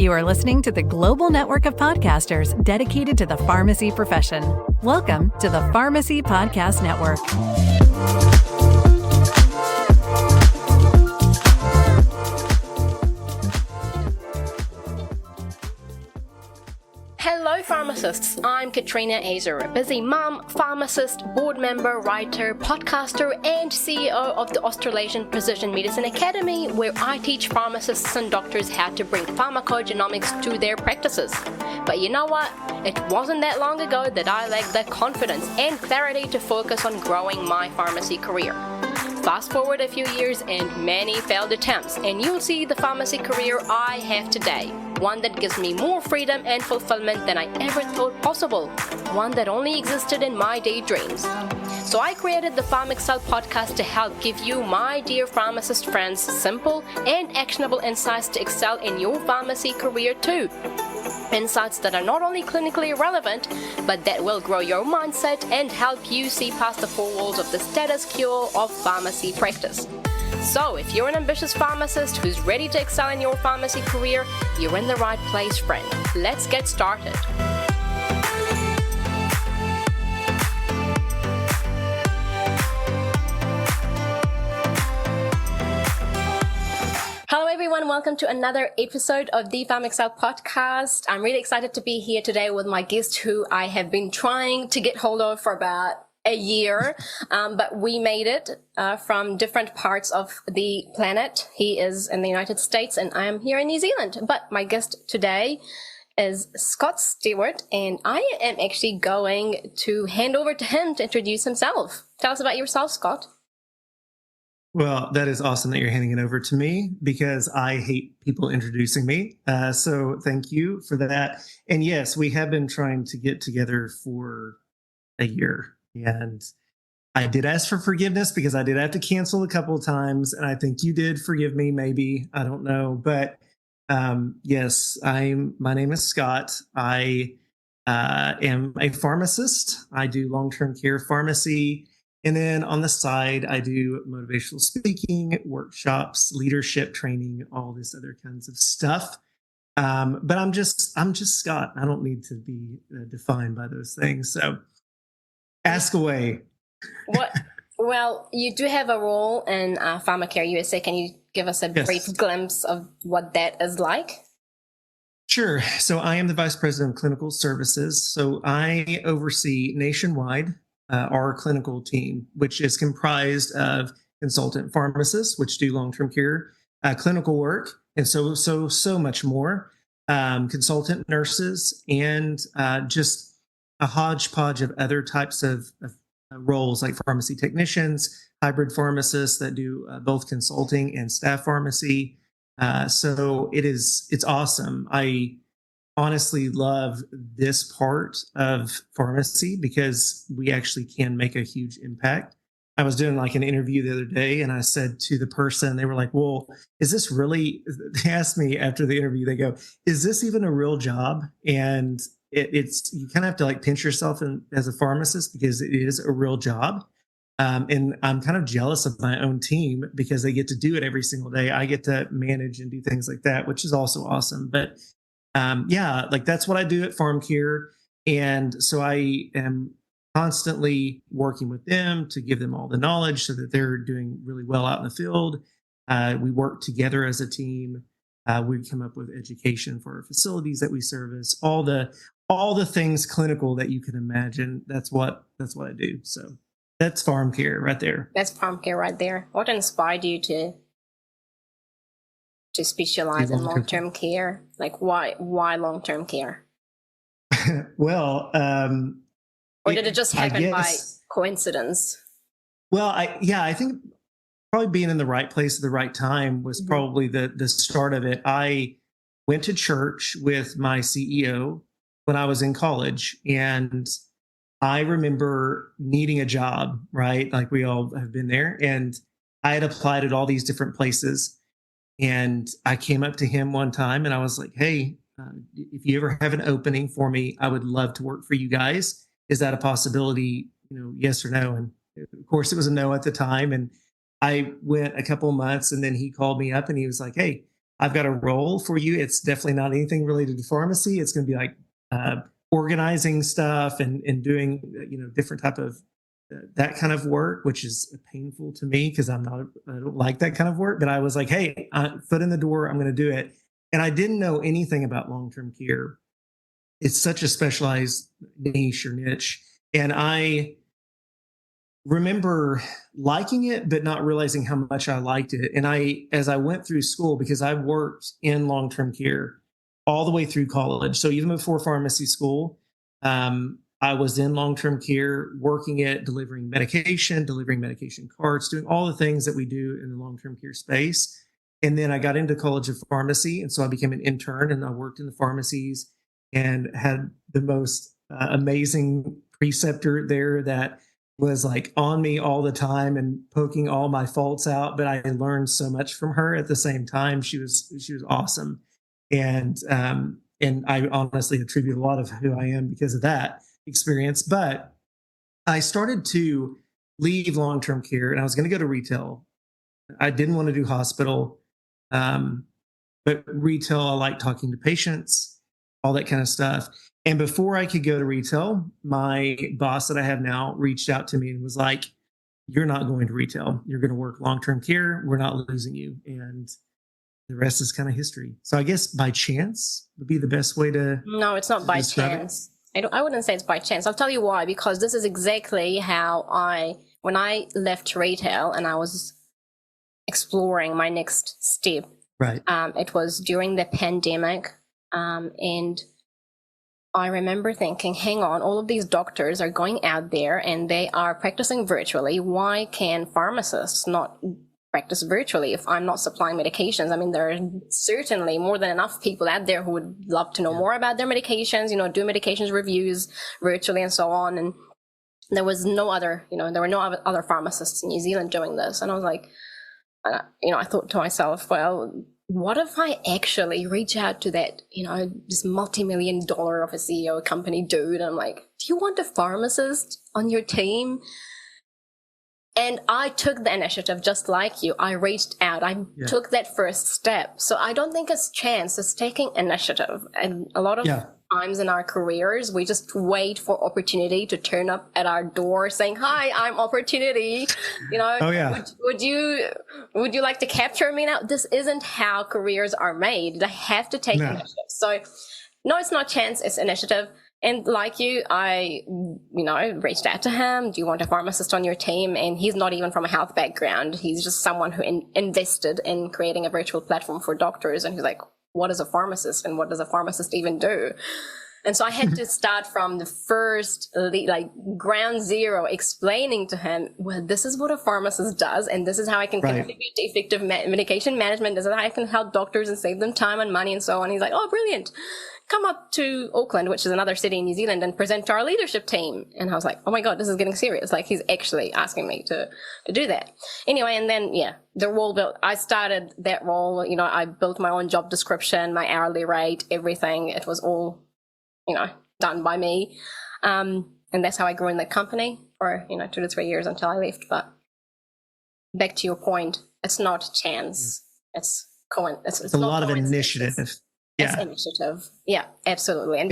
You are listening to the global network of podcasters dedicated to the pharmacy profession. Welcome to the Pharmacy Podcast Network. Hello pharmacists, I'm Katrina Azer, a busy mom, pharmacist, board member, writer, podcaster and CEO of the Australasian Precision Medicine Academy, where I teach pharmacists and doctors how to bring pharmacogenomics to their practices. But you know what? It wasn't that long ago that I lacked the confidence and clarity to focus on growing my pharmacy career. Fast forward a few years and many failed attempts, and you'll see the pharmacy career I have today. One that gives me more freedom and fulfillment than I ever thought possible. One that only existed in my daydreams. So I created the PharmXcel podcast to help give you, my dear pharmacist friends, simple and actionable insights to excel in your pharmacy career too. Insights that are not only clinically relevant, but that will grow your mindset and help you see past the four walls of the status quo of pharmacy practice. So if you're an ambitious pharmacist who's ready to excel in your pharmacy career, you're in the right place, friend. Let's get started. Hello everyone, welcome to another episode of the PharmXcel podcast. I'm really excited to be here today with my guest who I have been trying to get hold of for about a year, but we made it from different parts of the planet. He is in the United States and I am here in New Zealand. But my guest today is Scott Stewart, and I am actually going to hand over to him to introduce himself. Tell us about yourself, Scott. Well, that is awesome that you're handing it over to me because I hate people introducing me. So thank you for that. And yes, we have been trying to get together for a year. And I did ask for forgiveness because I did have to cancel a couple of times. And I think you did forgive me, maybe. I don't know. But yes, my name is Scott. I am a pharmacist. I do long-term care pharmacy. And then on the side, I do motivational speaking, workshops, leadership training, all this other kinds of stuff. But I'm just Scott. I don't need to be defined by those things. So ask away. Well, you do have a role in PharmaCare USA. Can you give us a brief glimpse of what that is like? Sure. So I am the Vice President of Clinical Services. So I oversee nationwide our clinical team, which is comprised of consultant pharmacists, which do long-term care, clinical work, and so much more, consultant nurses, and just a hodgepodge of other types of roles like pharmacy technicians, hybrid pharmacists that do both consulting and staff pharmacy. So it's awesome. I honestly love this part of pharmacy because we actually can make a huge impact. I was doing like an interview the other day and I said to the person, they were like, well, is this really, they asked me after the interview, they go, is this even a real job? And it's, you kind of have to like pinch yourself as a pharmacist because it is a real job. And I'm kind of jealous of my own team because they get to do it every single day. I get to manage and do things like that, which is also awesome. But like that's what I do at PharmCare. And so I am constantly working with them to give them all the knowledge so that they're doing really well out in the field. We work together as a team. We come up with education for our facilities that we service, all the things clinical that you can imagine. That's what I do. So that's PharmCare right there. That's PharmCare right there. What inspired you to specialize in long-term care? Like why long-term care? Well, or did it just happen by coincidence? Well, I think probably being in the right place at the right time was probably the start of it. I went to church with my CEO when I was in college, and I remember needing a job, right? Like we all have been there. And I had applied at all these different places. And I came up to him one time and I was like, hey, if you ever have an opening for me, I would love to work for you guys. Is that a possibility? Yes or no? And of course it was a no at the time. And I went a couple of months and then he called me up and he was like, hey, I've got a role for you. It's definitely not anything related to pharmacy. It's going to be like organizing stuff and doing, different type of that kind of work, which is painful to me because I don't like that kind of work. But I was like, hey, foot in the door, I'm going to do it. And I didn't know anything about long-term care. It's such a specialized niche or niche. And I remember liking it, but not realizing how much I liked it. And as I went through school, because I worked in long-term care all the way through college. So even before pharmacy school, I was in long-term care, working at delivering medication cards, doing all the things that we do in the long-term care space. And then I got into College of Pharmacy. And so I became an intern and I worked in the pharmacies and had the most amazing preceptor there that was like on me all the time and poking all my faults out. But I learned so much from her at the same time. She was awesome. And I honestly attribute a lot of who I am because of that experience. But I started to leave long-term care and I was going to go to retail. I didn't want to do hospital. But retail, I like talking to patients, all that kind of stuff. And before I could go to retail, my boss that I have now reached out to me and was like, you're not going to retail. You're going to work long-term care. We're not losing you. And the rest is kind of history. So I guess by chance would be the best way to. No, it's not by chance. I wouldn't say it's by chance. I'll tell you why, because this is exactly how when I left retail and I was exploring my next step. Right. It was during the pandemic. And I remember thinking, hang on, all of these doctors are going out there and they are practicing virtually. Why can pharmacists not practice virtually if I'm not supplying medications? I mean, there are certainly more than enough people out there who would love to know more about their medications, do medications reviews virtually and so on. And there was no other, there were no other pharmacists in New Zealand doing this. And I was like, I thought to myself, well, what if I actually reach out to that, this multi-million-dollar of a CEO company dude? And I'm like, do you want a pharmacist on your team? And I took the initiative just like you. I reached out. I took that first step. So I don't think it's chance. It's taking initiative. And a lot of times in our careers, we just wait for opportunity to turn up at our door saying, hi, I'm opportunity. Would you like to capture me now? This isn't how careers are made. They have to take initiative. So no, it's not chance. It's initiative. And like you, I reached out to him. Do you want a pharmacist on your team? And he's not even from a health background. He's just someone who invested in creating a virtual platform for doctors. And he's like, what is a pharmacist and what does a pharmacist even do? And so I had to start from the first, ground zero, explaining to him, well, this is what a pharmacist does, and this is how I can contribute to effective medication management. This is how I can help doctors and save them time and money and so on. He's like, oh, brilliant. Come up to Auckland, which is another city in New Zealand, and present to our leadership team. And I was like, oh my God, this is getting serious. Like, he's actually asking me to do that. Anyway, and then, the role built. I started that role, I built my own job description, my hourly rate, everything. It was all, done by me. And that's how I grew in the company for, 2 to 3 years until I left. But back to your point, it's not chance. It's a lot of initiative. It's initiative. Yeah, absolutely. And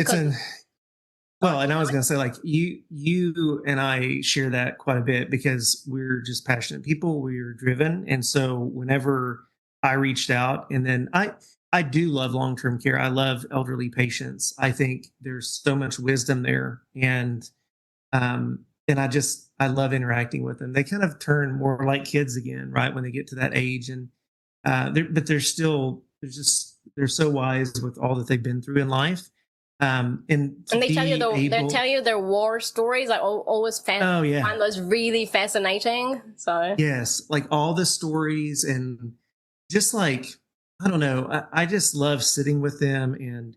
and I was going to say, like, you and I share that quite a bit because we're just passionate people. We're driven. And so whenever I reached out, and then I do love long-term care. I love elderly patients. I think there's so much wisdom there. And I love interacting with them. They kind of turn more like kids again, right? When they get to that age. And, they're so wise with all that they've been through in life. And they tell you their war stories. I always find those really fascinating. So yes, like all the stories, and just like, I don't know, I just love sitting with them, and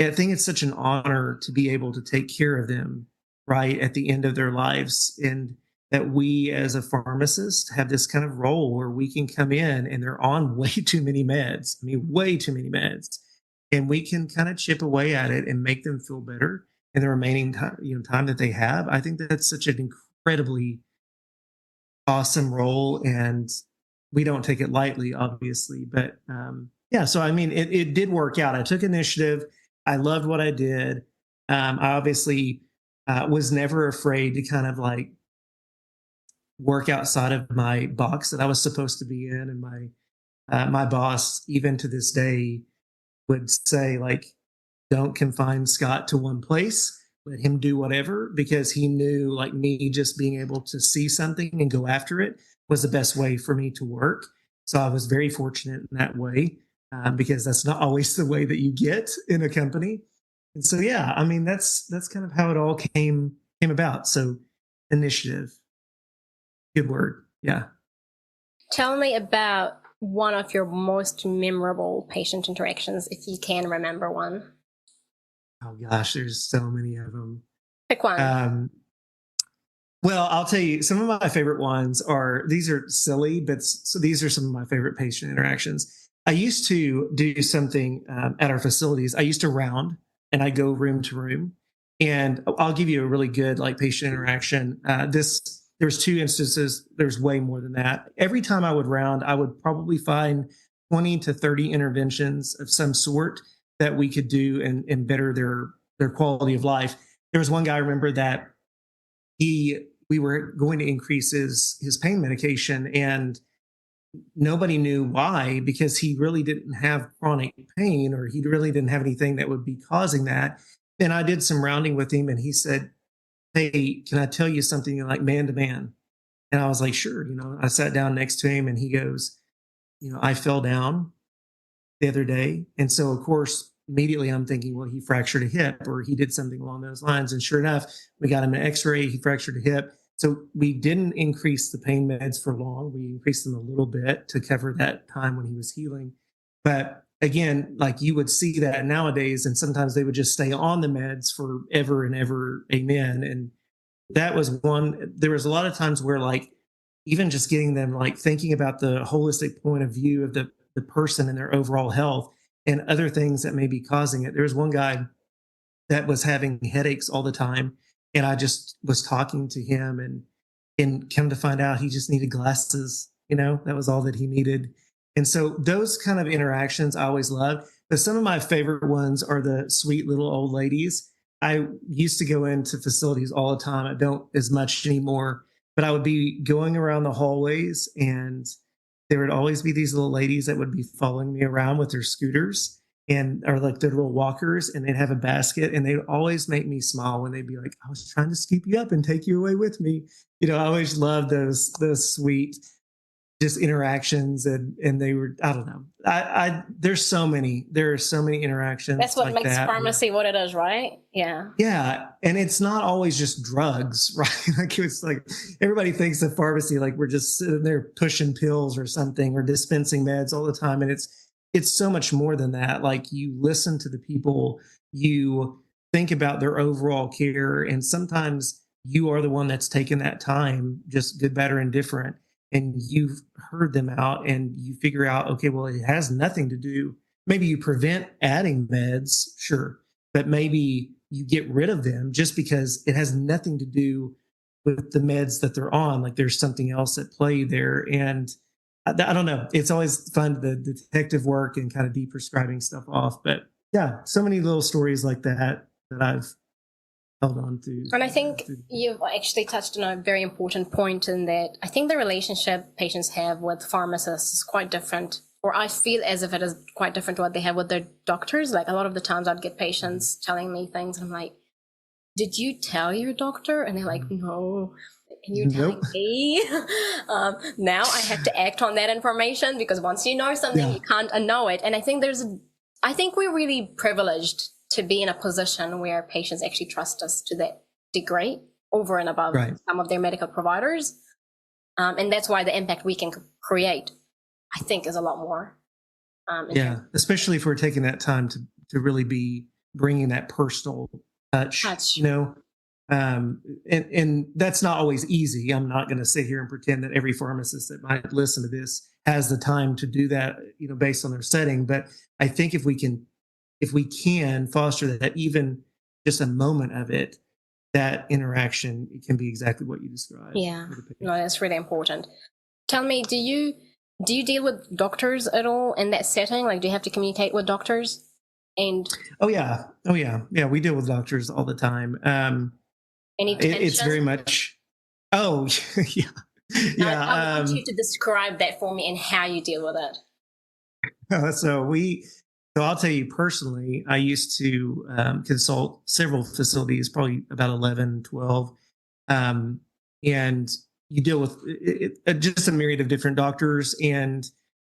I think it's such an honor to be able to take care of them right at the end of their lives, and that we as a pharmacist have this kind of role where we can come in and they're on way too many meds. I mean, way too many meds. And we can kind of chip away at it and make them feel better in the remaining time that they have. I think that's such an incredibly awesome role, and we don't take it lightly, obviously. But Yeah. So, I mean, it did work out. I took initiative. I loved what I did. I obviously was never afraid to kind of like work outside of my box that I was supposed to be in. And my boss, even to this day, would say, like, don't confine Scott to one place. Let him do whatever, because he knew, like, me just being able to see something and go after it was the best way for me to work. So I was very fortunate in that way, because that's not always the way that you get in a company. And so, yeah, I mean, that's kind of how it all came about. So, initiative, good word. Yeah. Tell me about one of your most memorable patient interactions, if you can remember one. Oh gosh, there's so many of them. Pick one. Well, I'll tell you, some of my favorite ones are, these are silly, but so these are some of my favorite patient interactions. I used to do something at our facilities. I used to round, and I go room to room, and I'll give you a really good like patient interaction. There's two instances. There's way more than that. Every time I would round, I would probably find 20 to 30 interventions of some sort that we could do and better their quality of life. There was one guy, I remember, that we were going to increase his pain medication, and nobody knew why, because he really didn't have chronic pain, or he really didn't have anything that would be causing that. And I did some rounding with him, and he said, "Hey, can I tell you something, like, man to man?" And I was like, "Sure." I sat down next to him, and he goes, "I fell down the other day." And so, of course, immediately I'm thinking, well, he fractured a hip, or he did something along those lines. And sure enough, we got him an x-ray, he fractured a hip. So we didn't increase the pain meds for long. We increased them a little bit to cover that time when he was healing. But again, like, you would see that nowadays, and sometimes they would just stay on the meds forever and ever. Amen. And that was one. There was a lot of times where, like, even just getting them, like, thinking about the holistic point of view of the person and their overall health and other things that may be causing it. There was one guy that was having headaches all the time, and I just was talking to him, and come to find out he just needed glasses. That was all that he needed. And so those kind of interactions I always loved. But some of my favorite ones are the sweet little old ladies. I used to go into facilities all the time. I don't as much anymore, but I would be going around the hallways, and there would always be these little ladies that would be following me around with their scooters, and or like their little walkers, and they'd have a basket, and they'd always make me smile when they'd be like, "I was trying to scoop you up and take you away with me." I always loved those sweet just interactions, and they were, I don't know. There are so many interactions. That's what like makes that pharmacy what it is, right? Yeah. Yeah. And it's not always just drugs, right? Like, it's like everybody thinks of pharmacy like we're just sitting there pushing pills or something, or dispensing meds all the time. And it's so much more than that. Like, you listen to the people, you think about their overall care, and sometimes you are the one that's taken that time, just good, bad, or indifferent, and you've heard them out, and you figure out, okay, well, it has nothing to do. Maybe you prevent adding meds, sure, but maybe you get rid of them just because it has nothing to do with the meds that they're on. Like, there's something else at play there. And I don't know. It's always fun, the detective work and kind of deprescribing stuff off. But yeah, so many little stories like that I've held on to. And I think you've actually touched on a very important point, in that I think the relationship patients have with pharmacists is quite different, or I feel as if it is quite different to what they have with their doctors. Like, a lot of the times I'd get patients telling me things, and I'm like, "Did you tell your doctor?" And they're like, "No." "And you're telling me?" Now I have to act on that information, because once you know something, you can't unknow it. And I think we're really privileged to be in a position where patients actually trust us to that degree, over and above some of their medical providers. And that's why the impact we can create, I think, is a lot more. Especially if we're taking that time to really be bringing that personal touch. And that's not always easy. I'm not going to sit here and pretend that every pharmacist that might listen to this has the time to do that, based on their setting. But I think if we can foster that, even just a moment of it, that interaction, it can be exactly what you described. Yeah, no, that's really important. Tell me, do you Do you deal with doctors at all in that setting? Like, do you have to communicate with doctors? And Oh yeah. Oh yeah. Yeah. We deal with doctors all the time. any It's tension? very much, oh yeah. I would Yeah. want you to describe that for me and how you deal with it. So I'll tell you personally, I used to consult several facilities, probably about 11, 12. Um, and you deal with just a myriad of different doctors, and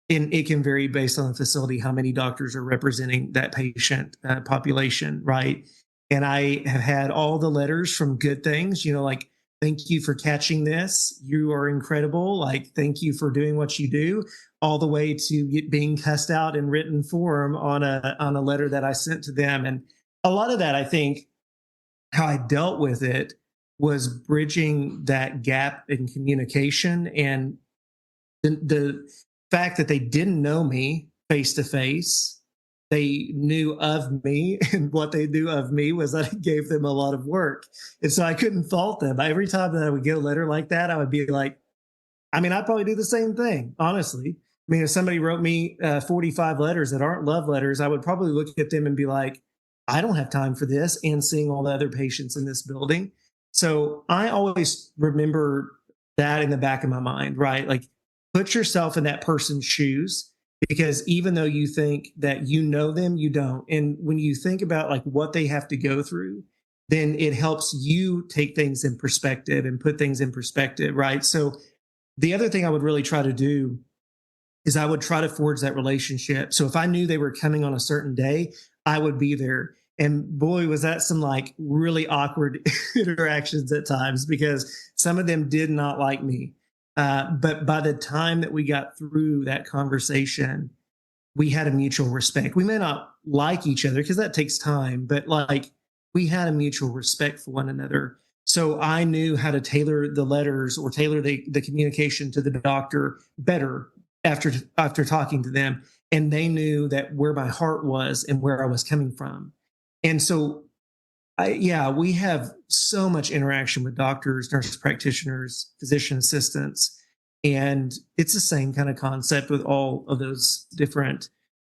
it can vary based on the facility how many doctors are representing that patient population, right? And I have had all the letters from good things, like thank you for catching this, you are incredible, like thank you for doing what you do, all the way to being cussed out in written form on a letter that I sent to them. And a lot of that, I think, how I dealt with it was bridging that gap in communication, and the fact that they didn't know me face to face. They knew of me, and what they knew of me was that I gave them a lot of work. And so I couldn't fault them. Every time that I would get a letter like that, I would be like, I mean, I'd probably do the same thing, honestly. I mean, if somebody wrote me 45 letters that aren't love letters, I would probably look at them and be like, I don't have time for this, and seeing all the other patients in this building. So I always remember that in the back of my mind, right? Like, put yourself in that person's shoes, because even though you think that you know them, you don't. And when you think about like what they have to go through, then it helps you take things in perspective and put things in perspective, right? So the other thing I would really try to do is I would try to forge that relationship. So if I knew they were coming on a certain day, I would be there. And boy, was that some like really awkward interactions at times, because some of them did not like me. But by the time that we got through that conversation, we had a mutual respect. We may not like each other because that takes time, but like we had a mutual respect for one another. So I knew how to tailor the letters or tailor the communication to the doctor better after talking to them. And they knew that where my heart was and where I was coming from. And so yeah, we have so much interaction with doctors, nurse practitioners, physician assistants, and it's the same kind of concept with all of those different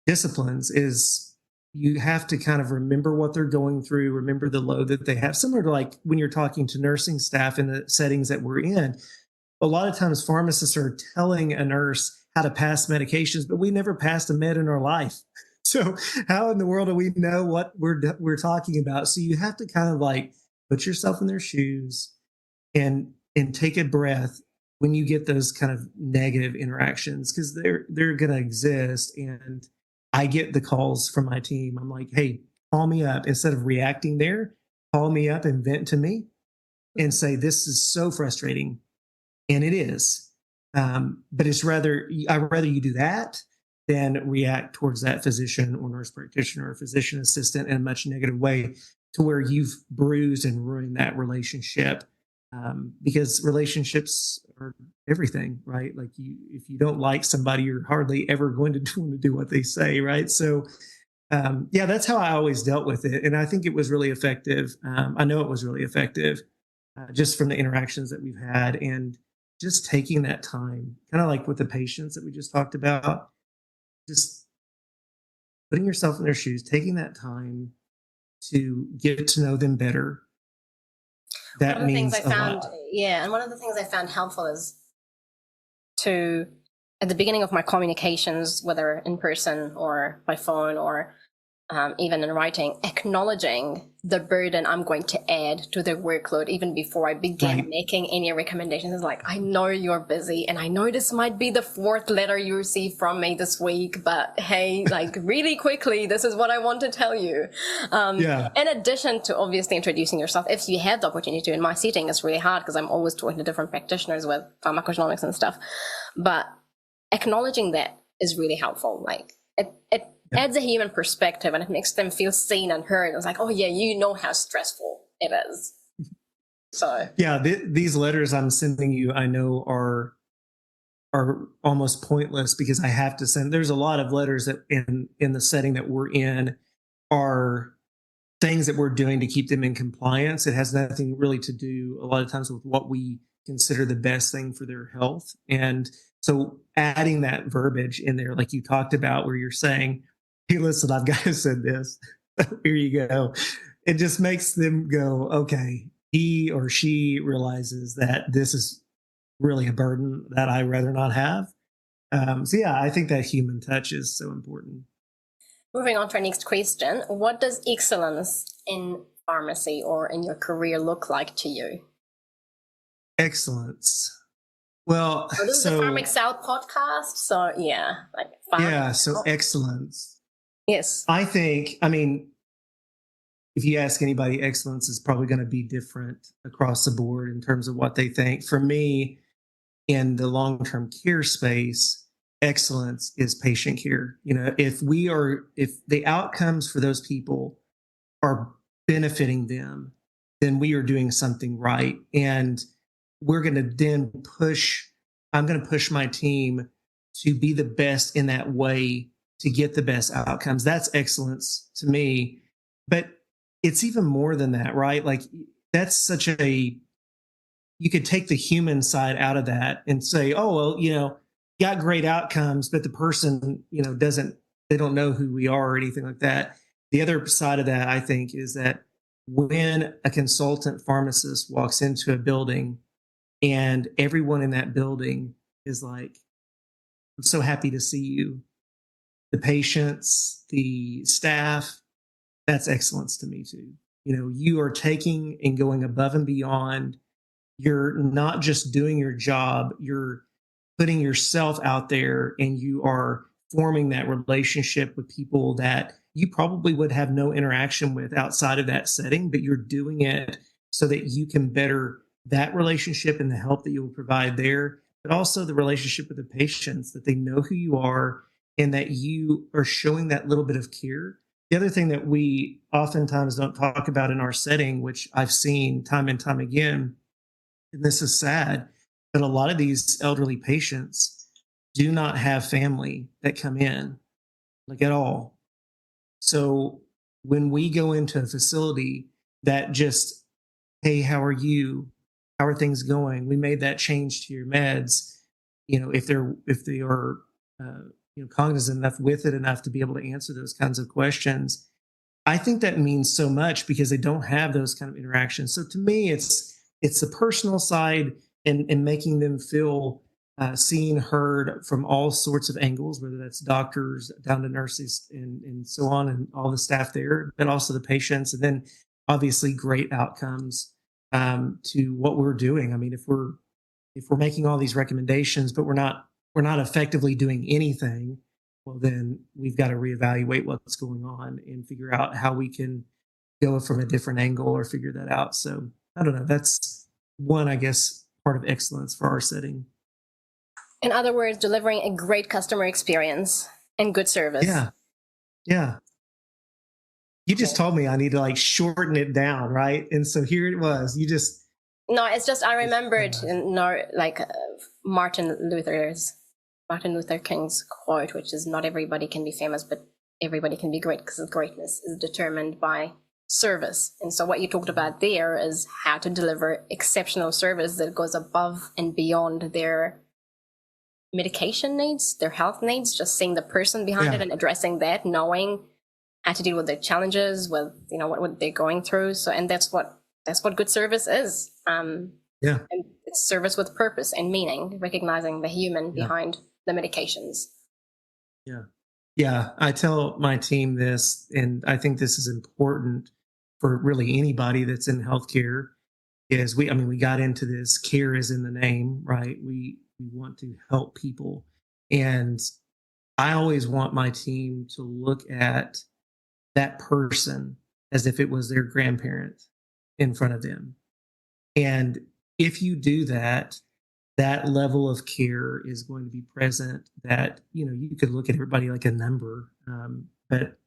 disciplines. Is you have to kind of remember what they're going through, remember the load that they have, similar to like when you're talking to nursing staff in the settings that we're in. A lot of times pharmacists are telling a nurse how to pass medications, but we never passed a med in our life. So how in the world do we know what we're talking about? So you have to kind of like put yourself in their shoes and take a breath when you get those kind of negative interactions, because they're going to exist. And I get the calls from my team. I'm like, hey, call me up. Instead of reacting there, call me up and vent to me and say, this is so frustrating. And it is. But I'd rather you do that than react towards that physician or nurse practitioner or physician assistant in a much negative way, to where you've bruised and ruined that relationship. Because relationships are everything, right? Like if you don't like somebody, you're hardly ever going to want to do what they say, right? So yeah, that's how I always dealt with it. And I think it was really effective. I know it was really effective, just from the interactions that we've had, and just taking that time, kind of like with the patients that we just talked about, just putting yourself in their shoes, taking that time to get to know them better. That means a lot. Yeah, and one of the things I found helpful is to, at the beginning of my communications, whether in person or by phone or even in writing, acknowledging the burden I'm going to add to their workload even before I begin making any recommendations. It's like, I know you're busy, and I know this might be the fourth letter you receive from me this week, but hey, like really quickly, this is what I want to tell you. In addition to obviously introducing yourself, if you have the opportunity to. In my setting, it's really hard because I'm always talking to different practitioners with pharmacogenomics and stuff. But acknowledging that is really helpful. Like it adds a human perspective, and it makes them feel seen and heard. It's like, oh yeah, you know how stressful it is. So yeah, these letters I'm sending you, I know are almost pointless, because I have to send. There's a lot of letters that in the setting that we're in are things that we're doing to keep them in compliance. It has nothing really to do a lot of times with what we consider the best thing for their health. And So adding that verbiage in there, like you talked about, where you're saying, hey, listen, I've got to send this. Here you go. It just makes them go, okay, he or she realizes that this is really a burden that I rather not have. So yeah, I think that human touch is so important. Moving on to our next question. What does excellence in pharmacy or in your career look like to you? Excellence. Well, So this is the PharmXcel podcast. So yeah, so excellence. Yes. I think, if you ask anybody, excellence is probably going to be different across the board in terms of what they think. For me, in the long-term care space, excellence is patient care. If the outcomes for those people are benefiting them, then we are doing something right. And we're going to then I'm going to push my team to be the best in that way to get the best outcomes. That's excellence to me. But it's even more than that, right? Like that's you could take the human side out of that and say, oh, well, got great outcomes, but the person, they don't know who we are or anything like that. The other side of that, I think, is that when a consultant pharmacist walks into a building and everyone in that building is like, I'm so happy to see you. The patients, the staff, that's excellence to me too. You are taking and going above and beyond. You're not just doing your job, you're putting yourself out there and you are forming that relationship with people that you probably would have no interaction with outside of that setting, but you're doing it so that you can better that relationship and the help that you will provide there, but also the relationship with the patients, that they know who you are and that you are showing that little bit of care. The other thing that we oftentimes don't talk about in our setting, which I've seen time and time again, and this is sad, but a lot of these elderly patients do not have family that come in, like at all. So when we go into a facility that just, hey, how are you? How are things going? We made that change to your meds. If they are cognizant enough with it enough to be able to answer those kinds of questions, I think that means so much because they don't have those kind of interactions. So to me, it's the personal side and making them feel seen, heard from all sorts of angles, whether that's doctors down to nurses and so on, and all the staff there, but also the patients, and then obviously great outcomes to what we're doing. If we're making all these recommendations, but we're not effectively doing anything, well, then we've got to reevaluate what's going on and figure out how we can go from a different angle or figure that out. So I don't know. That's one, I guess, part of excellence for our setting. In other words, delivering a great customer experience and good service. Yeah. You just told me I need to shorten it down, right? And so here it was. No, it's just I remembered Martin Luther King's quote, which is, not everybody can be famous, but everybody can be great, because greatness is determined by service. And so what you talked about there is how to deliver exceptional service that goes above and beyond their medication needs, their health needs, just seeing the person behind it and addressing that, knowing how to deal with their challenges, with what they're going through. So, and that's what good service is. And it's service with purpose and meaning, recognizing the human behind the medications. Yeah. I tell my team this, and I think this is important for really anybody that's in healthcare, is we got into this, care is in the name, right? We want to help people. And I always want my team to look at that person as if it was their grandparent in front of them. And if you do that, that level of care is going to be present, that, you could look at everybody like a number, but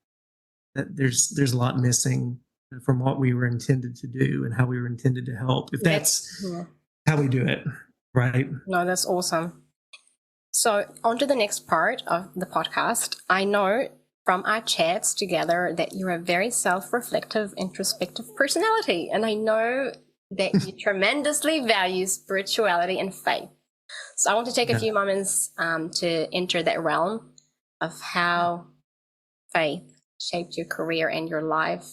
that there's a lot missing from what we were intended to do and how we were intended to help, if that's how we do it, right? No, that's awesome. So on to the next part of the podcast. I know from our chats together that you're a very self-reflective, introspective personality, and I know that you tremendously value spirituality and faith. So I want to take a few moments to enter that realm of how faith shaped your career and your life,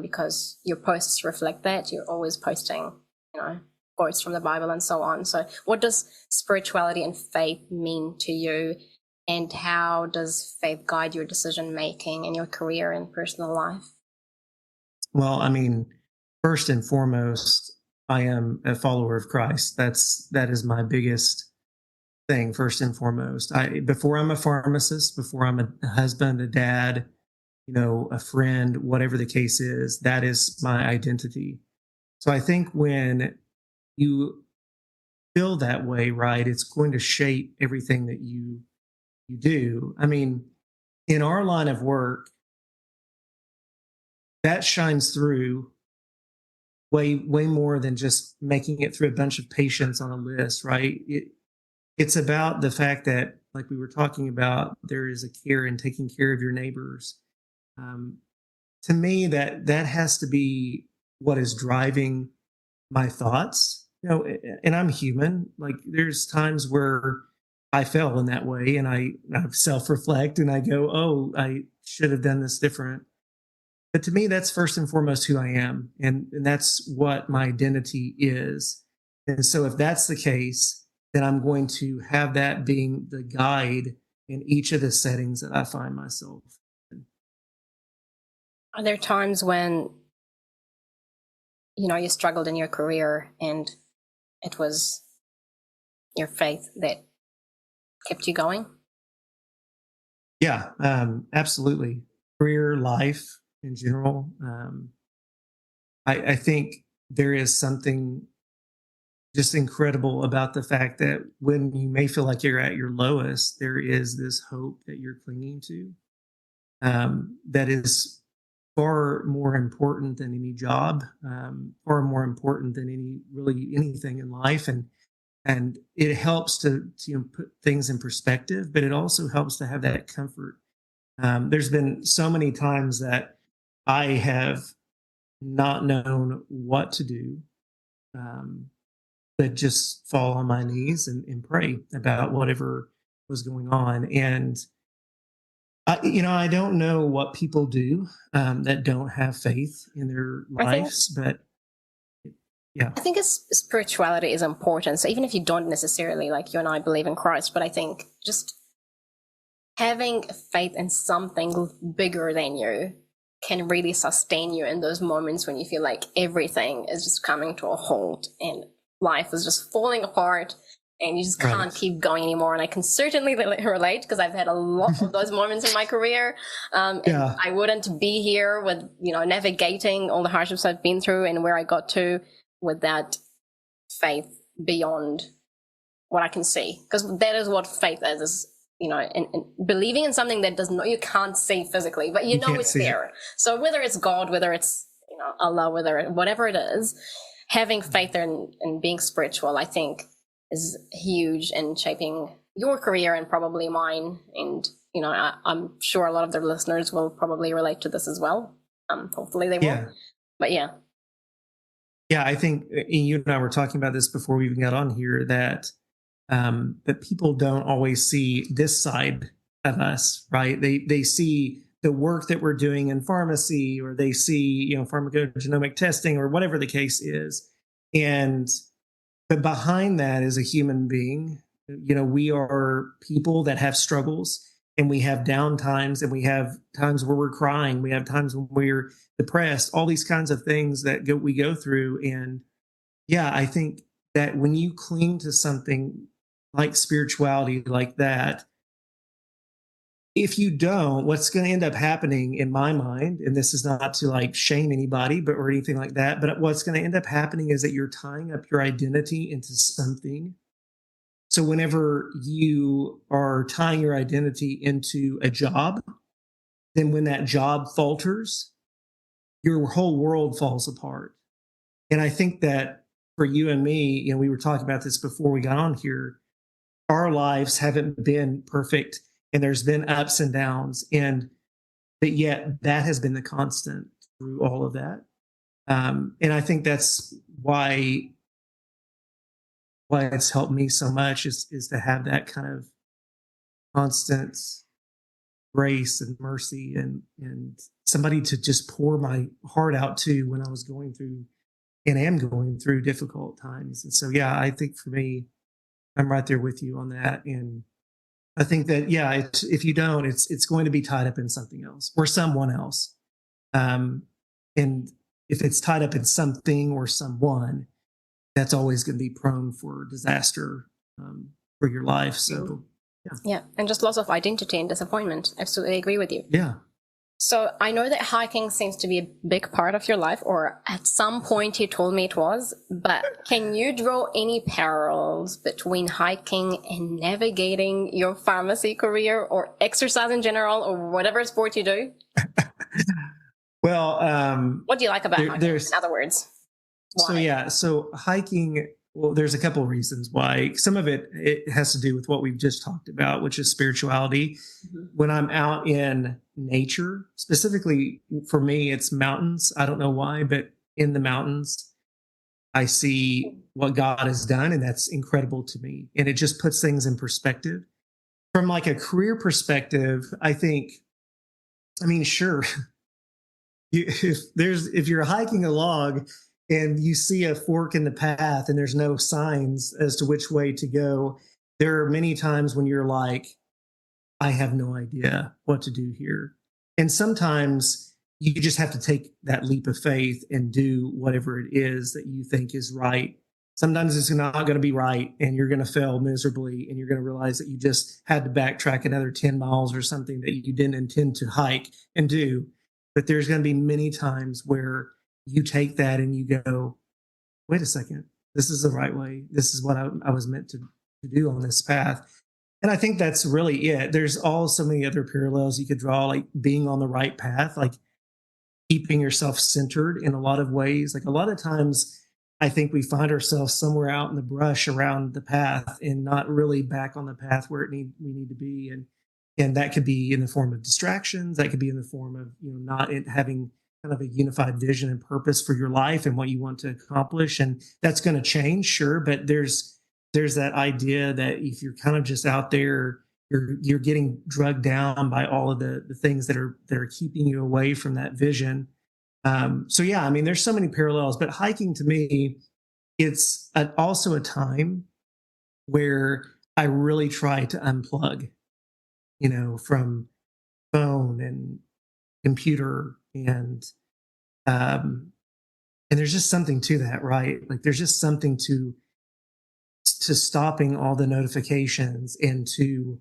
because your posts reflect that. You're always posting, quotes from the Bible and so on. So what does spirituality and faith mean to you, and how does faith guide your decision making in your career and personal life? Well, I mean, first and foremost, I am a follower of Christ. That is my biggest thing, first and foremost. Before I'm a pharmacist, before I'm a husband, a dad, a friend, whatever the case is, that is my identity. So I think when you feel that way, right, it's going to shape everything that you do. I mean, in our line of work, that shines through way more than just making it through a bunch of patients on a list, right? It's about the fact that, like we were talking about, there is a care in taking care of your neighbors. To me, that has to be what is driving my thoughts. And I'm human. Like, there's times where I fell in that way, and I self-reflect and I go, "Oh, I should have done this different." But to me, that's first and foremost who I am, and that's what my identity is. And so, if that's the case, then I'm going to have that being the guide in each of the settings that I find myself in. Are there times when you struggled in your career and it was your faith that kept you going? Yeah, absolutely. Career, life in general. I think there is something just incredible about the fact that when you may feel like you're at your lowest, there is this hope that you're clinging to, that is far more important than any job, far more important than anything in life. And it helps to put things in perspective, but it also helps to have that comfort. There's been so many times that I have not known what to do, but just fall on my knees and pray about whatever was going on. And I don't know what people do that don't have faith in their lives, but yeah. I think spirituality is important. So even if you don't necessarily, like you and I, believe in Christ, but I think just having faith in something bigger than you can really sustain you in those moments when you feel like everything is just coming to a halt and life is just falling apart and you just can't keep going anymore. And I can certainly relate, because I've had a lot of those moments in my career. And I wouldn't be here with, navigating all the hardships I've been through and where I got to with that faith beyond what I can see. Because that is what faith is and believing in something that you can't see physically, but it's there. So whether it's God, whether it's, Allah, whatever it is, having faith and being spiritual, I think, is huge in shaping your career and probably mine. And, I'm sure a lot of the listeners will probably relate to this as well. Hopefully they will. Yeah. But yeah. Yeah, I think you and I were talking about this before we even got on here, that people don't always see this side of us, right? They see the work that we're doing in pharmacy, or they see, pharmacogenomic testing, or whatever the case is. But behind that is a human being. We are people that have struggles, and we have down times, and we have times where we're crying. We have times when we're depressed, all these kinds of things that we go through. And yeah, I think that when you cling to something like spirituality like that, if you don't, what's going to end up happening in my mind, and this is not to like shame anybody or anything like that, but what's going to end up happening is that you're tying up your identity into something. So whenever you are tying your identity into a job, then when that job falters, your whole world falls apart. And I think that for you and me, we were talking about this before we got on here, our lives haven't been perfect, and there's been ups and downs, but yet that has been the constant through all of that. And I think that's why why it's helped me so much is to have that kind of constant grace and mercy and somebody to just pour my heart out to when I was going through and am going through difficult times. And so, yeah, I think for me, I'm right there with you on that. And I think that, yeah, if you don't, it's going to be tied up in something else or someone else. And if it's tied up in something or someone, that's always going to be prone for disaster for your life. So, yeah, and just loss of identity and disappointment. Absolutely agree with you. yeah. So I know that hiking seems to be a big part of your life, or at some point you told me it was, but can you draw any parallels between hiking and navigating your pharmacy career or exercise in general or whatever sport you do? Well, what do you like about hiking, in other words? Why? So hiking, well, there's a couple of reasons why. Some of it has to do with what we've just talked about, which is spirituality. Mm-hmm. When I'm out in nature, specifically for me, it's mountains. I don't know why, but in the mountains, I see what God has done, and that's incredible to me. And it just puts things in perspective. From like a career perspective, I think, I mean, sure, if you're hiking a log and you see a fork in the path and there's no signs as to which way to go, there are many times when you're like, I have no idea what to do here. And sometimes you just have to take that leap of faith and do whatever it is that you think is right. Sometimes it's not going to be right and you're going to fail miserably and you're going to realize that you just had to backtrack another 10 miles or something that you didn't intend to hike and do. But there's going to be many times where you take that and you go, wait a second, this is the right way. This is what I was meant to do on this path. And I think that's really it. There's all so many other parallels you could draw, like being on the right path, like keeping yourself centered in a lot of ways. Like a lot of times I think we find ourselves somewhere out in the brush around the path and not really back on the path where we need to be. And that could be in the form of distractions. That could be in the form of, not having kind of a unified vision and purpose for your life and what you want to accomplish. And that's going to change, sure. But there's that idea that if you're kind of just out there, you're getting drugged down by all of the things that are keeping you away from that vision. So yeah, I mean, there's so many parallels, but hiking to me, it's also a time where I really try to unplug, from phone and computer and there's just something to that, right? Like there's just something to stopping all the notifications and to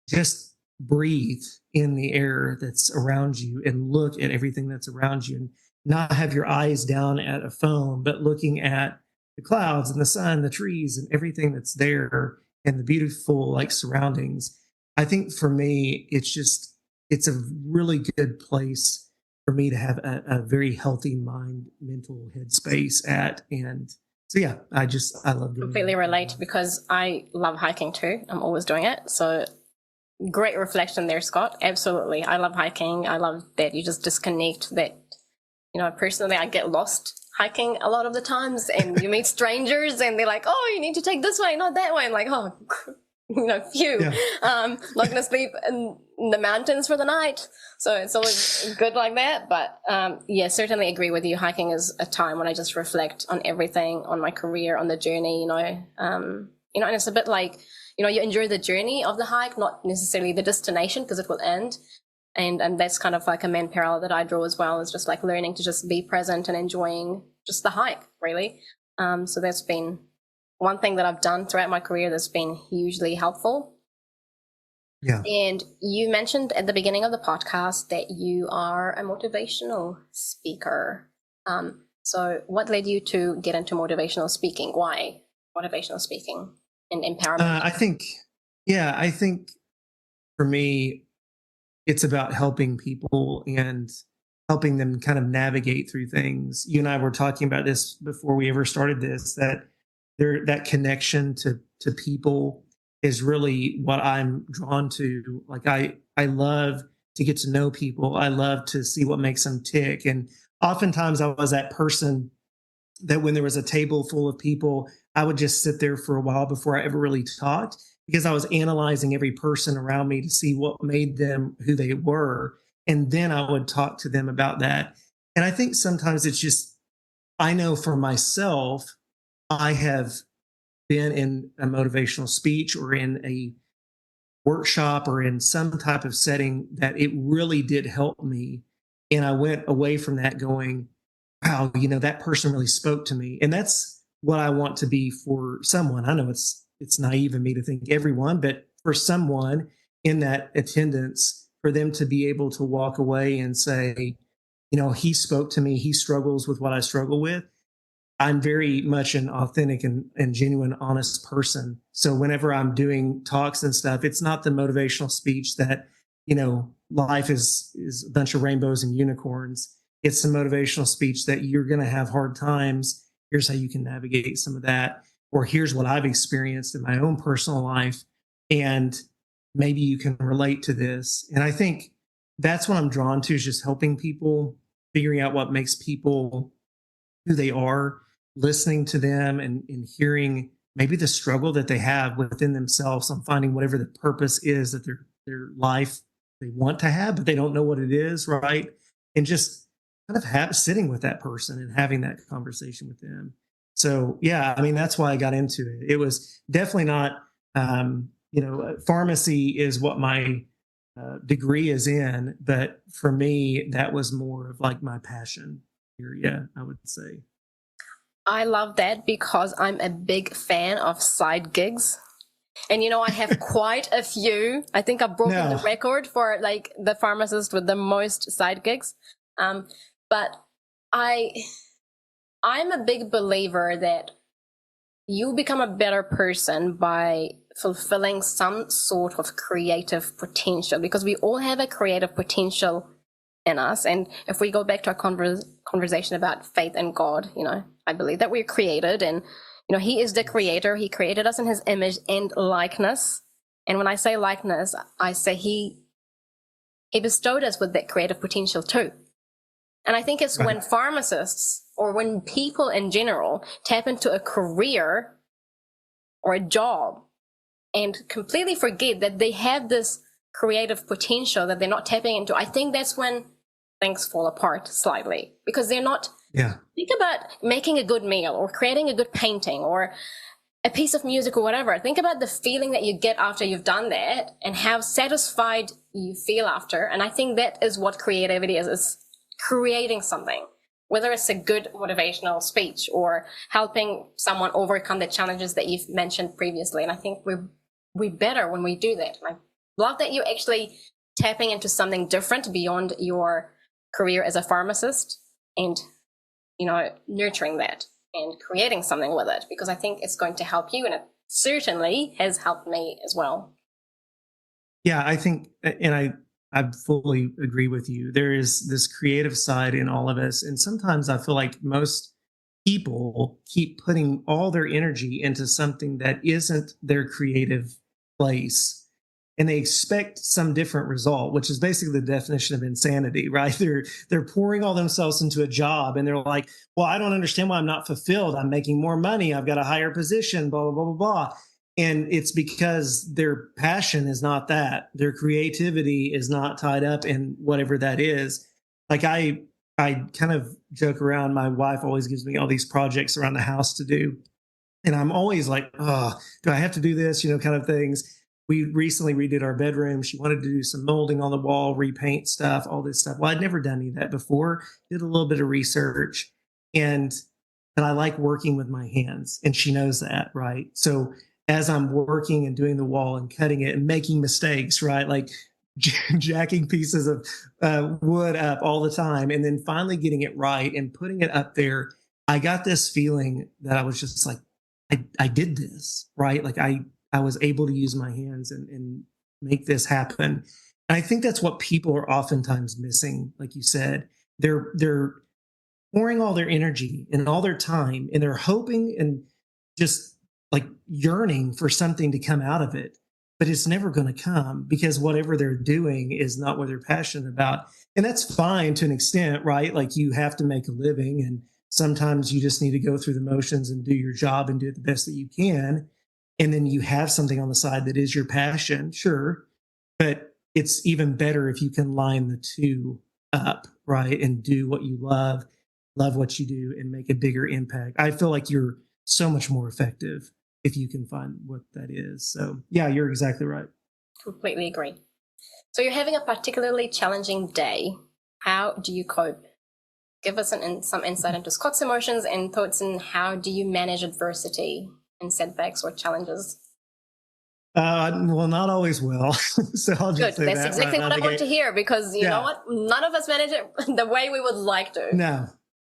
just breathe in the air that's around you and look at everything that's around you and not have your eyes down at a phone, but looking at the clouds and the sun, the trees and everything that's there and the beautiful like surroundings. I think for me, it's a really good place for me to have a very healthy mind, mental headspace at. And so, yeah, I love doing completely relate because I love hiking too. I'm always doing it. So great reflection there, Scott. Absolutely. I love hiking. I love that you just disconnect that, personally, I get lost hiking a lot of the times and you meet strangers and they're like, oh, you need to take this way, not that way. I'm like, oh, phew, not going to sleep in the mountains for the night. So it's always good like that. But certainly agree with you. Hiking is a time when I just reflect on everything, on my career, on the journey, and it's a bit like, you enjoy the journey of the hike, not necessarily the destination because it will end. And that's kind of like a main parallel that I draw as well, is just like learning to just be present and enjoying just the hike, really. So that's been one thing that I've done throughout my career that's been hugely helpful. Yeah. And you mentioned at the beginning of the podcast that you are a motivational speaker. So what led you to get into motivational speaking? Why motivational speaking and empowerment? I think for me, it's about helping people and helping them kind of navigate through things. You and I were talking about this before we ever started this, that connection to people is really what I'm drawn to. Like I love to get to know people. I love to see what makes them tick. And oftentimes I was that person that when there was a table full of people, I would just sit there for a while before I ever really talked, because I was analyzing every person around me to see what made them who they were. And then I would talk to them about that. And I think sometimes it's just, I know for myself, I have been in a motivational speech or in a workshop or in some type of setting that it really did help me. And I went away from that going, wow, that person really spoke to me. And that's what I want to be for someone. I know it's naive of me to think everyone, but for someone in that attendance, for them to be able to walk away and say, he spoke to me, he struggles with what I struggle with. I'm very much an authentic and genuine, honest person. So whenever I'm doing talks and stuff, it's not the motivational speech that, life is a bunch of rainbows and unicorns. It's the motivational speech that you're going to have hard times. Here's how you can navigate some of that. Or here's what I've experienced in my own personal life. And maybe you can relate to this. And I think that's what I'm drawn to, is just helping people, figuring out what makes people who they are, listening to them and hearing maybe the struggle that they have within themselves on finding whatever the purpose is that their life they want to have, but they don't know what it is, right? And just kind of sitting with that person and having that conversation with them. So yeah, I mean, that's why I got into it. It was definitely not, pharmacy is what my degree is in, but for me, that was more of like my passion area, I would say. I love that because I'm a big fan of side gigs. And, I have quite a few. I think I've broken the record for like the pharmacist with the most side gigs. But I'm a big believer that you become a better person by fulfilling some sort of creative potential, because we all have a creative potential in us. And if we go back to our conversation about faith and God, I believe that we're created, and he is the creator. He created us in his image and likeness. And when I say likeness, I say he bestowed us with that creative potential too. And I think it's when pharmacists or when people in general tap into a career or a job and completely forget that they have this creative potential that they're not tapping into, I think that's when things fall apart slightly, because they're not. Yeah. Think about making a good meal or creating a good painting or a piece of music or whatever. Think about the feeling that you get after you've done that and how satisfied you feel after. And I think that is what creativity is creating something, whether it's a good motivational speech or helping someone overcome the challenges that you've mentioned previously. And I think we're better when we do that. And I love that you're actually tapping into something different beyond your career as a pharmacist and nurturing that and creating something with it, because I think it's going to help you, and it certainly has helped me as well. Yeah, I think, and I fully agree with you. There is this creative side in all of us. And sometimes I feel like most people keep putting all their energy into something that isn't their creative place. And they expect some different result, which is basically the definition of insanity, right? They're pouring all themselves into a job, and they're like, well, I don't understand why I'm not fulfilled. I'm making more money. I've got a higher position, blah, blah, blah, blah, blah. And it's because their passion is not that. Their creativity is not tied up in whatever that is. Like I kind of joke around. My wife always gives me all these projects around the house to do. And I'm always like, oh, do I have to do this? Kind of things. We recently redid our bedroom. She wanted to do some molding on the wall, repaint stuff, all this stuff. Well, I'd never done any of that before. Did a little bit of research, and I like working with my hands, and she knows that, right? So as I'm working and doing the wall and cutting it and making mistakes, right? Like jacking pieces of wood up all the time, and then finally getting it right and putting it up there, I got this feeling that I was just like, I did this, right? Like I was able to use my hands and make this happen. And I think that's what people are oftentimes missing. Like you said, they're pouring all their energy and all their time, and they're hoping and just like yearning for something to come out of it, but it's never going to come because whatever they're doing is not what they're passionate about. And that's fine to an extent, right? Like you have to make a living, and Sometimes you just need to go through the motions and do your job and do it the best that you can. And then you have something on the side that is your passion, sure. But it's even better if you can line the two up, right? And do what you love what you do, and make a bigger impact. I feel like you're so much more effective if you can find what that is. So yeah, you're exactly right. Completely agree. So you're having a particularly challenging day. How do you cope? Give us some insight into Scott's emotions and thoughts, and how do you manage adversity and setbacks or challenges? Well, not always well. So I'll just say That's that exactly what I want to hear, because you know what? None of us manage it the way we would like to.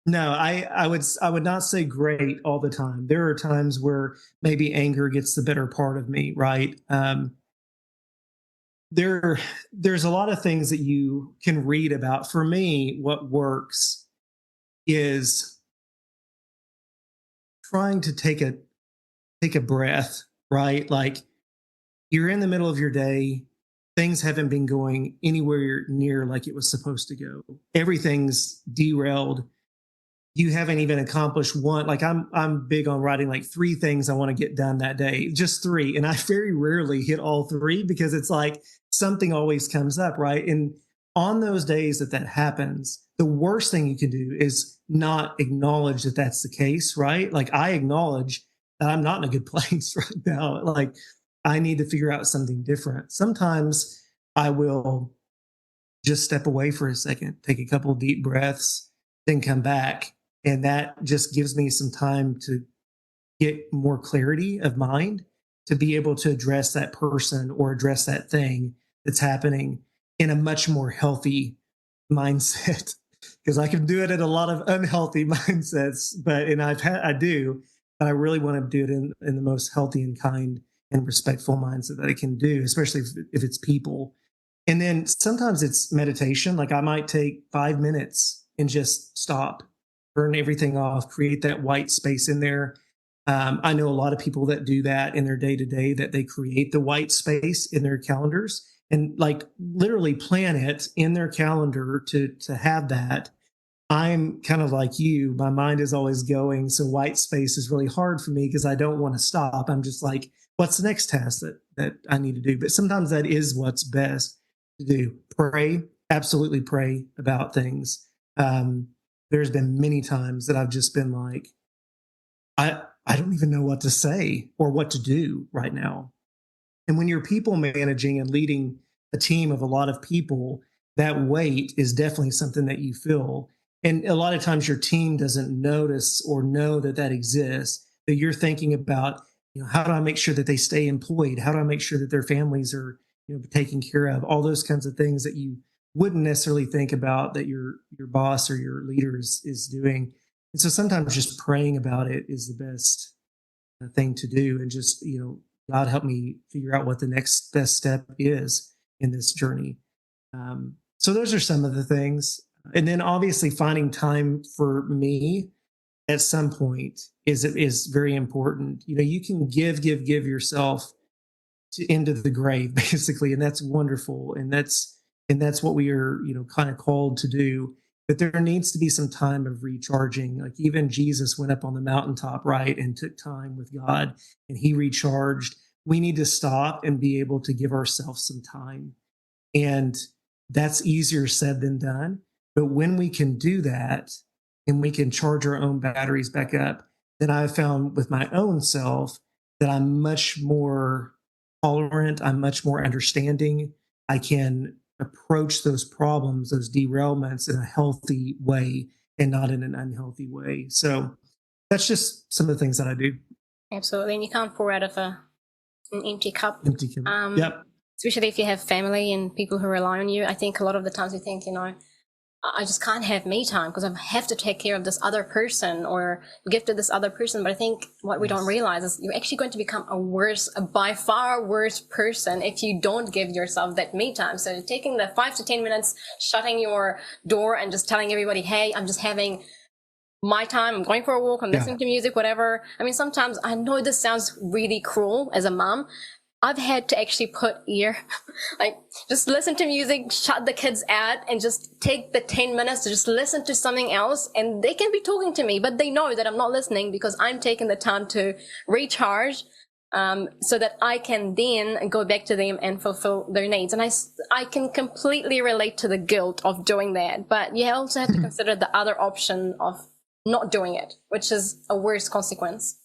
No, I would not say great all the time. There are times where maybe anger gets the better part of me, right? There's a lot of things that you can read about. For me, what works is trying to take a breath, right? Like, you're in the middle of your day, things haven't been going anywhere near like it was supposed to go. Everything's derailed. You haven't even accomplished one. Like, I'm big on writing like 3 things I want to get done that day, just 3. And I very rarely hit all 3, because it's like something always comes up, right? And on those days that happens, the worst thing you can do is not acknowledge that that's the case, right? Like, I acknowledge that I'm not in a good place right now. Like, I need to figure out something different. Sometimes I will just step away for a second, take a couple of deep breaths, then come back. And that just gives me some time to get more clarity of mind, to be able to address that person or address that thing that's happening in a much more healthy mindset. Because I can do it in a lot of unhealthy mindsets, but I do, but I really want to do it in the most healthy and kind and respectful mindset that I can do, especially if it's people. And then sometimes it's meditation. Like, I might take 5 minutes and just stop, turn everything off, create that white space in there. I know a lot of people that do that in their day to day, that they create the white space in their calendars and like literally plan it in their calendar to have that. I'm kind of like you. My mind is always going. So white space is really hard for me because I don't want to stop. I'm just like, what's the next task that I need to do? But sometimes that is what's best to do. Pray, absolutely pray about things. There's been many times that I've just been like, I don't even know what to say or what to do right now. And when you're people managing and leading a team of a lot of people, that weight is definitely something that you feel. And a lot of times your team doesn't notice or know that exists, that you're thinking about, how do I make sure that they stay employed? How do I make sure that their families are, taken care of? All those kinds of things that you wouldn't necessarily think about that your boss or your leader is doing. And so sometimes just praying about it is the best thing to do. And just, God help me figure out what the next best step is in this journey. So those are some of the things. And then obviously finding time for me at some point is very important. You can give yourself into the grave, basically, and that's wonderful. And that's what we are, kind of called to do. But there needs to be some time of recharging. Like, even Jesus went up on the mountaintop, right, and took time with God, and he recharged. We need to stop and be able to give ourselves some time. And that's easier said than done. But when we can do that and we can charge our own batteries back up, then I've found with my own self that I'm much more tolerant. I'm much more understanding. I can approach those problems, those derailments, in a healthy way and not in an unhealthy way. So that's just some of the things that I do. Absolutely. And you can't pour out of an empty cup. Yep. Especially if you have family and people who rely on you. I think a lot of the times we think, I just can't have me time because I have to take care of this other person or give to this other person. But I think what we don't realize is you're actually going to become a by far worse person if you don't give yourself that me time. So taking the 5 to 10 minutes, shutting your door and just telling everybody, hey, I'm just having my time. I'm going for a walk. I'm listening to music, whatever. I mean, sometimes I know this sounds really cruel as a mom, I've had to actually put like just listen to music, shut the kids out, and just take the 10 minutes to just listen to something else. And they can be talking to me, but they know that I'm not listening because I'm taking the time to recharge, so that I can then go back to them and fulfill their needs. And I can completely relate to the guilt of doing that. But you also have to consider the other option of not doing it, which is a worse consequence.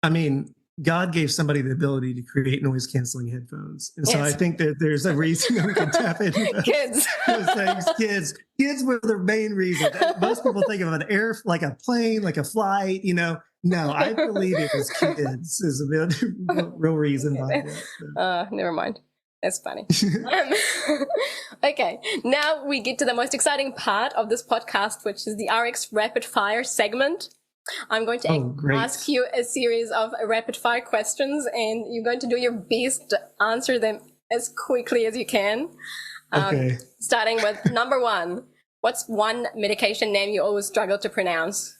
I mean, God gave somebody the ability to create noise canceling headphones. And so Yes. I think that there's a reason that we can tap into Kids. those things. Kids were the main reason. Most people think of like a plane, like a flight, No, I believe it was kids is the real reason behind it. So. Never mind. That's funny. Okay, now we get to the most exciting part of this podcast, which is the RX Rapid Fire segment. I'm going to ask you a series of rapid fire questions, and you're going to do your best to answer them as quickly as you can. Okay. Starting with number 1. What's one medication name you always struggle to pronounce?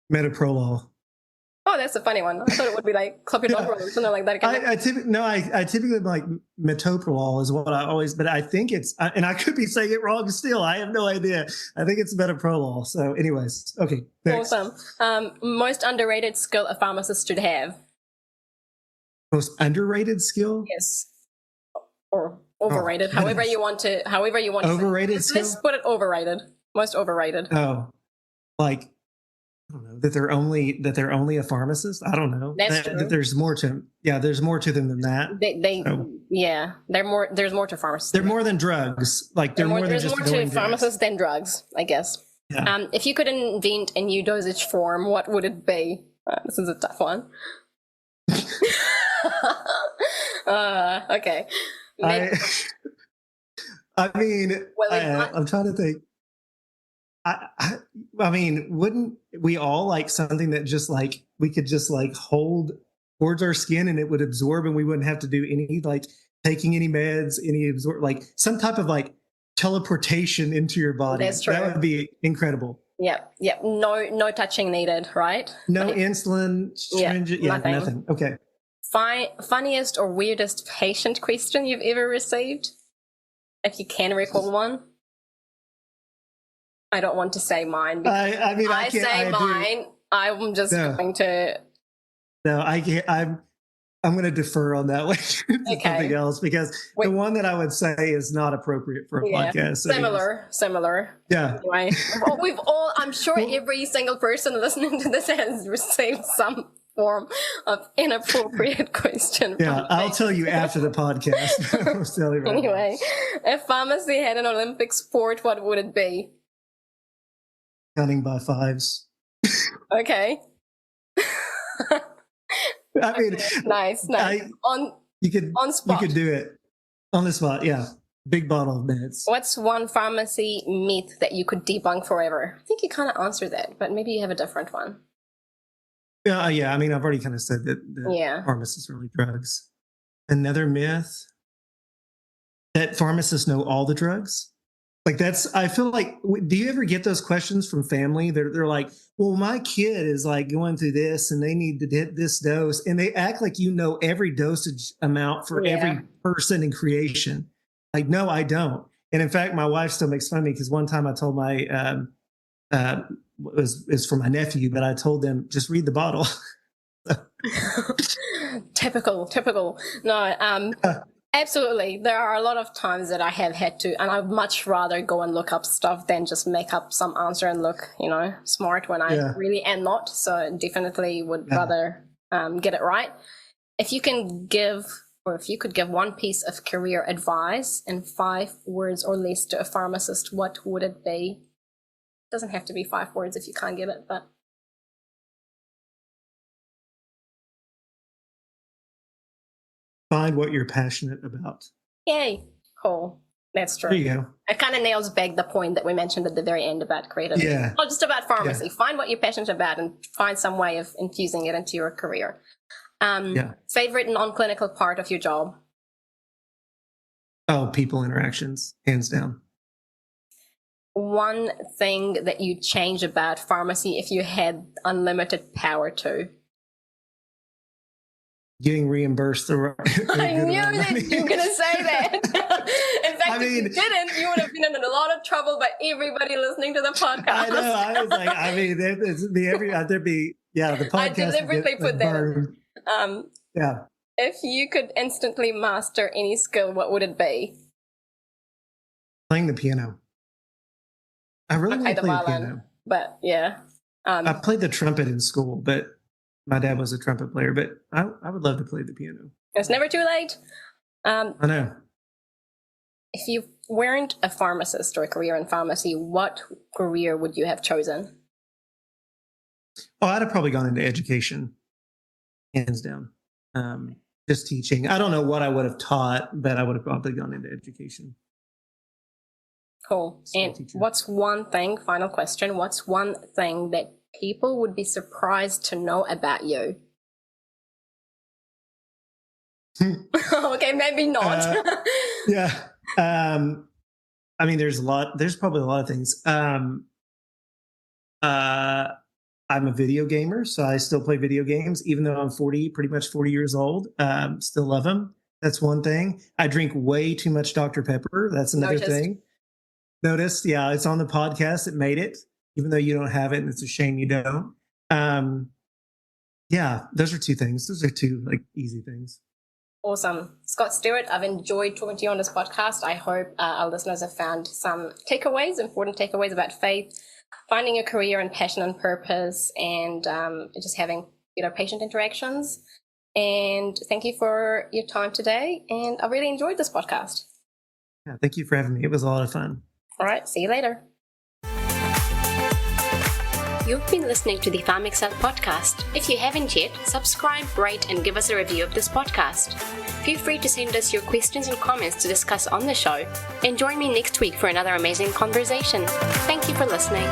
Metoprolol. Oh, that's a funny one. I thought it would be like clopidogrel or something like that. I typically like metoprolol is what I always, but I think it's, and I could be saying it wrong still. I have no idea. I think it's metoprolol. So anyways, okay. Next. Awesome. Most underrated skill a pharmacist should have? Most underrated skill? Yes. Or overrated, however you want to overrated skill? Let's put it overrated. Most overrated. Oh, like, I don't know, that they're only a pharmacist. I don't know. That's true. That there's more to there's more to them than that. There's more to pharmacists. They're more than drugs. Like they're more than there's just more to pharmacists than drugs, I guess. Yeah. If you could invent a new dosage form, what would it be? This is a tough one. Okay. I mean, I'm trying to think. I mean, wouldn't we all like something that just like we could just like hold towards our skin and it would absorb and we wouldn't have to do any like taking any meds, like some type of like teleportation into your body. That's true. That would be incredible. Yeah. No touching needed, right? No insulin, stringent, nothing. Okay. Funniest or weirdest patient question you've ever received? If you can recall one. I don't want to say mine. I mean, I can't say mine. I'm just going to. No, I can't. I'm going to defer on that one to something else because the one that I would say is not appropriate for a podcast. Similar. Yeah. Anyway, I'm sure every single person listening to this has received some form of inappropriate question. Yeah, I'll tell you after the podcast. Anyway, if pharmacy had an Olympic sport, what would it be? Counting by fives. Okay. I mean, nice. On spot. You could do it on the spot. Yeah, big bottle of meds. What's one pharmacy myth that you could debunk forever? I think you kind of answered that, but maybe you have a different one. Yeah. I mean, I've already kind of said that pharmacists are really drugs. Another myth that pharmacists know all the drugs. Like I feel like, do you ever get those questions from family? They're like, well, my kid is like going through this and they need to hit this dose. And they act like you know every dosage amount for every person in creation. Like, no, I don't. And in fact, my wife still makes fun of me because one time I told my, is for my nephew, but I told them, just read the bottle. Typical. No, absolutely. There are a lot of times that I have had to, and I'd much rather go and look up stuff than just make up some answer and look, smart when I really am not. So definitely would rather get it right. If you could give one piece of career advice in 5 words or less to a pharmacist, what would it be? It doesn't have to be 5 words if you can't give it, but. Find what you're passionate about. Yay. Cool. That's true. There you go. It kind of nails back the point that we mentioned at the very end about creativity. Yeah. Not just about pharmacy. Yeah. Find what you're passionate about and find some way of infusing it into your career. Favorite non-clinical part of your job? Oh, people interactions, hands down. One thing that you'd change about pharmacy if you had unlimited power to? getting reimbursed the right. I knew that you were going to say that. In fact, if you didn't, you would have been in a lot of trouble by everybody listening to the podcast. I know. I was like, there'd be the podcast. I deliberately put that in. Yeah. If you could instantly master any skill, what would it be? Playing the piano. I really want to play the piano. But yeah. I played the trumpet in school, but my dad was a trumpet player, but I would love to play the piano. It's never too late. I know. If you weren't a pharmacist or a career in pharmacy, what career would you have chosen? Oh, I'd have probably gone into education, hands down. Just teaching. I don't know what I would have taught, but I would have probably gone into education. Cool. And what's one thing, final question, what's one thing that people would be surprised to know about you? Okay, maybe not. Yeah. I mean, there's probably a lot of things. I'm a video gamer, so I still play video games, even though I'm pretty much 40 years old. Still love them. That's one thing. I drink way too much Dr. Pepper. That's another thing. Noticed. Yeah, it's on the podcast. It made it, even though you don't have it, and it's a shame you don't. Yeah, those are two things. Those are two easy things. Awesome. Scott Stewart, I've enjoyed talking to you on this podcast. I hope our listeners have found some takeaways, important takeaways about faith, finding a career and passion and purpose, and just having patient interactions. And thank you for your time today. And I really enjoyed this podcast. Yeah, thank you for having me. It was a lot of fun. All right. See you later. You've been listening to the PharmXcel podcast. If you haven't yet, subscribe, rate, and give us a review of this podcast. Feel free to send us your questions and comments to discuss on the show. And join me next week for another amazing conversation. Thank you for listening.